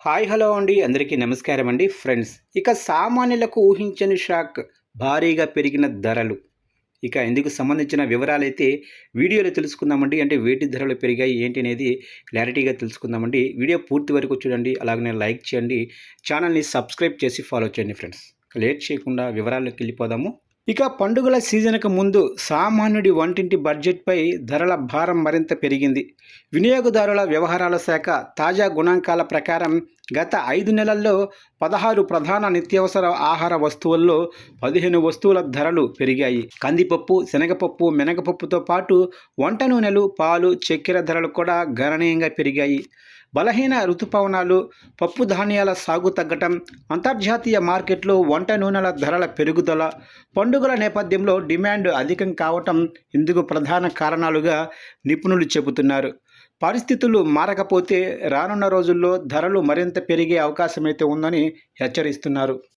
Hi hello అండి అందరికీ నమస్కారం అండి ఫ్రెండ్స్. ఇక సామాన్యులకు ఊహించని షాక్, భారీగా పెరిగిన ధరలు. ఇక ఇందుకు సంబంధించిన వివరాలైతే వీడియోలో తెలుసుకుందామండి. అంటే వేటి ధరలు పెరిగాయి ఏంటి అనేది క్లారిటీగా తెలుసుకుందామండి. వీడియో పూర్తి వరకు చూడండి, అలాగనే లైక్ చేయండి, ఛానల్ని సబ్స్క్రైబ్ చేసి ఫాలో చేయండి ఫ్రెండ్స్. లేట్ చేయకుండా వివరాల్లోకి వెళ్ళిపోదాము. ఇక పండుగల సీజన్కు ముందు సామాన్యుడి వంటింటి బడ్జెట్పై ధరల భారం మరింత పెరిగింది. వినియోగదారుల వ్యవహారాల శాఖ తాజా గణాంకాల ప్రకారం గత 5 నెలల్లో 16 ప్రధాన నిత్యావసర ఆహార వస్తువుల్లో 15 వస్తువుల ధరలు పెరిగాయి. కందిపప్పు, శనగపప్పు, మినగపప్పుతో పాటు వంట నూనెలు, పాలు, చక్కెర ధరలు కూడా గణనీయంగా పెరిగాయి. బలహీన ఋతుపవనాలు, పప్పు ధాన్యాల సాగు తగ్గటం, అంతర్జాతీయ మార్కెట్లో వంట నూనెల ధరల పెరుగుదల, పండుగల నేపథ్యంలో డిమాండ్ అధికం కావటం ఇందుకు ప్రధాన కారణాలుగా నిపుణులు చెబుతున్నారు. పరిస్థితులు మారకపోతే రానున్న రోజుల్లో ధరలు మరింత పెరిగే అవకాశమైతే ఉందని హెచ్చరిస్తున్నారు.